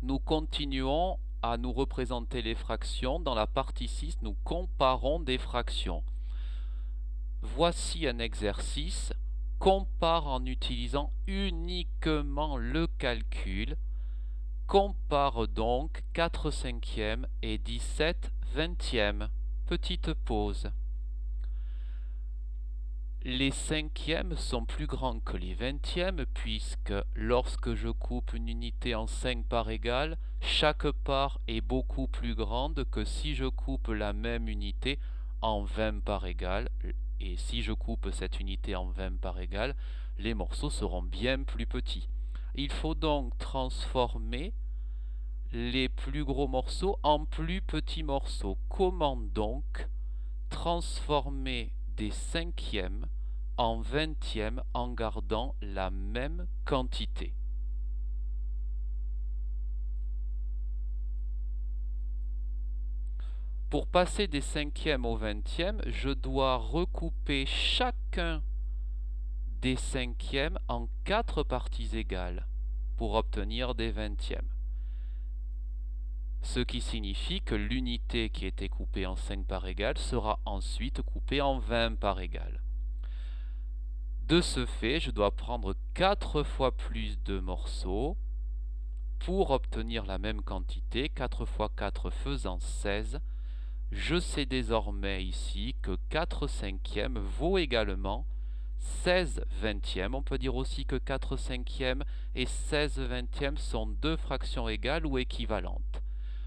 Nous continuons à nous représenter les fractions. Dans la partie 6, nous comparons des fractions. Voici un exercice. Compare en utilisant uniquement le calcul. Compare donc 4 cinquièmes et 17 vingtièmes. Petite pause. Les cinquièmes sont plus grands que les vingtièmes puisque lorsque je coupe une unité en 5 parts égales, chaque part est beaucoup plus grande que si je coupe la même unité en 20 parts égales. Et si je coupe cette unité en 20 parts égales, les morceaux seront bien plus petits. Il faut donc transformer les plus gros morceaux en plus petits morceaux. Comment donc transformer des cinquièmes en vingtièmes en gardant la même quantité? Pour passer des cinquièmes au vingtième, je dois recouper chacun des cinquièmes en 4 parties égales pour obtenir des vingtièmes. Ce qui signifie que l'unité qui était coupée en 5 parts égales sera ensuite coupée en 20 parts égales. De ce fait, je dois prendre 4 fois plus de morceaux pour obtenir la même quantité. 4 fois 4 faisant 16. Je sais désormais ici que 4 cinquièmes vaut également 16 vingtièmes. On peut dire aussi que 4 cinquièmes et 16 vingtièmes sont deux fractions égales ou équivalentes.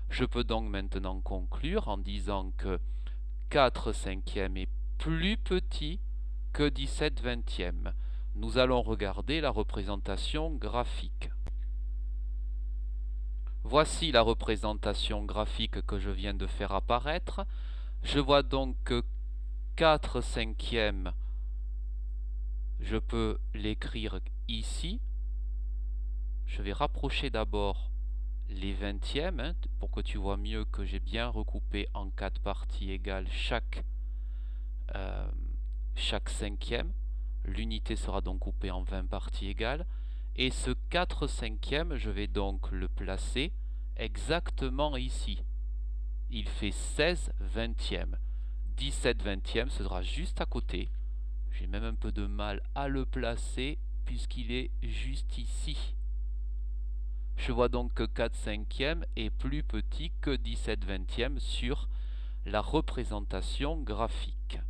Je peux donc maintenant conclure en disant que 4 cinquièmes est plus petit que 17 vingtièmes. Nous allons regarder la représentation graphique. Voici la représentation graphique que je viens de faire apparaître. Je vois donc que 4 cinquièmes, je peux l'écrire ici. Je vais rapprocher d'abord les vingtièmes pour que tu vois mieux que j'ai bien recoupé en 4 parties égales chaque cinquième. L'unité sera donc coupée en 20 parties égales. Et ce 4 cinquièmes, je vais donc le placer exactement ici. Il fait 16 vingtièmes. 17 vingtièmes sera juste à côté. J'ai même un peu de mal à le placer puisqu'il est juste ici. Je vois donc que 4 cinquièmes est plus petit que 17 vingtièmes sur la représentation graphique.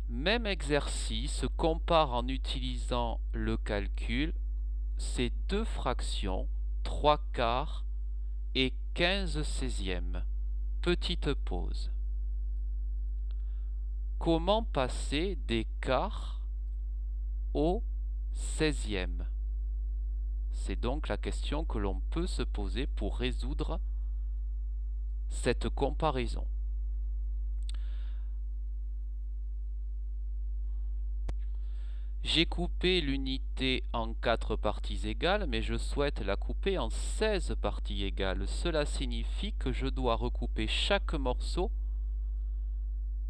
Même exercice, compare en utilisant le calcul ces deux fractions, 3 quarts et 15 seizièmes. Petite pause. Comment passer des quarts au seizième? C'est donc la question que l'on peut se poser pour résoudre cette comparaison. J'ai coupé l'unité en 4 parties égales, mais je souhaite la couper en 16 parties égales. Cela signifie que je dois recouper chaque morceau,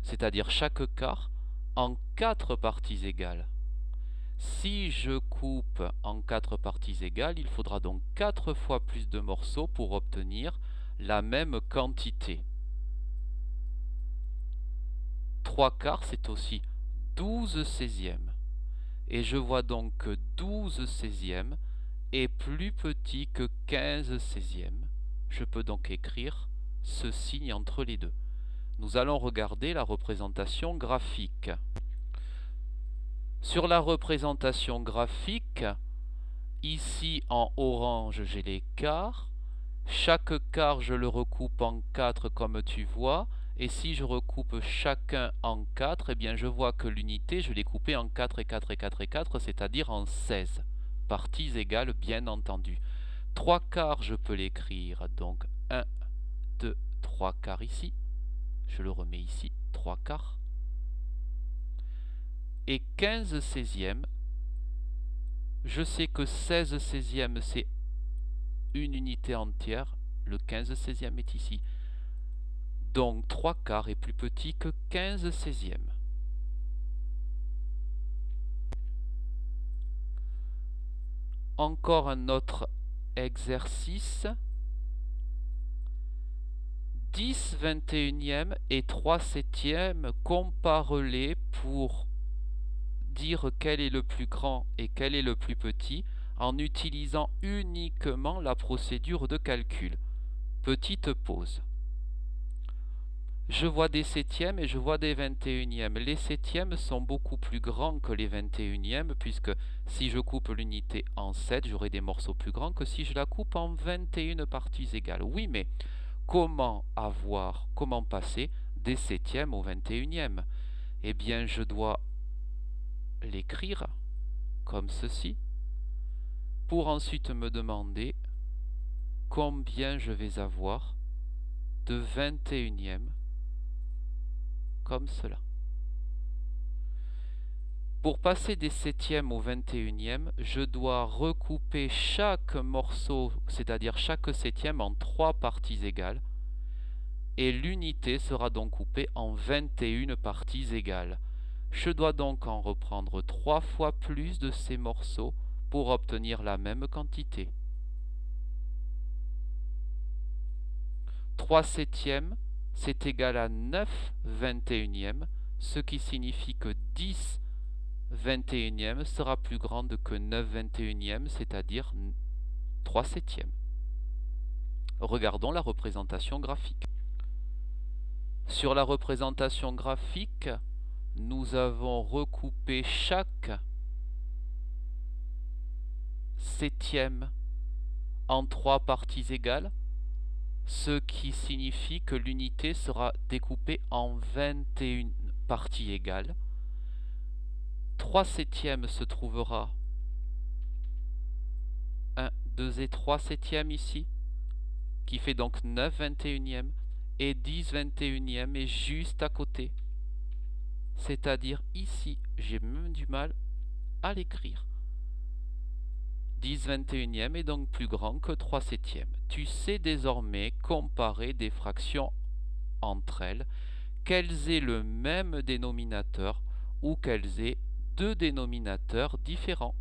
c'est-à-dire chaque quart, en 4 parties égales. Si je coupe en 4 parties égales, il faudra donc 4 fois plus de morceaux pour obtenir la même quantité. 3 quarts, c'est aussi 12 seizièmes. Et je vois donc que 12 seizièmes est plus petit que 15 seizièmes. Je peux donc écrire ce signe entre les deux. Nous allons regarder la représentation graphique. Sur la représentation graphique, ici en orange, j'ai les quarts. Chaque quart, je le recoupe en 4 comme tu vois. Et si je recoupe chacun en 4, eh bien je vois que l'unité, je l'ai coupée en 4 et 4 et 4 et 4, c'est-à-dire en 16 parties égales, bien entendu. 3 quarts, je peux l'écrire, donc 1, 2, 3 quarts ici. Je le remets ici, 3 quarts. Et 15 seizièmes, je sais que 16 seizièmes, c'est une unité entière. Le 15 seizièmes est ici. Donc 3 quarts est plus petit que 15 seizièmes. Encore un autre exercice 10 21e et 3 septièmes, compare-les pour dire quel est le plus grand et quel est le plus petit en utilisant uniquement la procédure de calcul. Petite pause. Je vois des septièmes et je vois des 21e. Les septièmes sont beaucoup plus grands que les 21e, puisque si je coupe l'unité en 7, j'aurai des morceaux plus grands que si je la coupe en 21 parties égales. Oui, mais comment passer des septièmes au 21e? Eh bien, je dois l'écrire comme ceci, pour ensuite me demander combien je vais avoir de 21e comme cela. Pour passer des septièmes au 21e, je dois recouper chaque morceau, c'est-à-dire chaque septième, en 3 parties égales, et l'unité sera donc coupée en 21 parties égales. Je dois donc en reprendre 3 fois plus de ces morceaux pour obtenir la même quantité. 3 septièmes, c'est égal à 9 21e, ce qui signifie que 10 21e sera plus grande que 9 21e, c'est-à-dire 3 septièmes. Regardons la représentation graphique. Sur la représentation graphique, nous avons recoupé chaque septième en 3 parties égales, ce qui signifie que l'unité sera découpée en 21 parties égales. 3 septièmes se trouvera 1, 2 et 3 septièmes ici, qui fait donc 9 21e, et 10 21e est juste à côté. C'est-à-dire ici, j'ai même du mal à l'écrire. 10 21e est donc plus grand que 3 septièmes. Tu sais désormais comparer des fractions entre elles, qu'elles aient le même dénominateur ou qu'elles aient deux dénominateurs différents.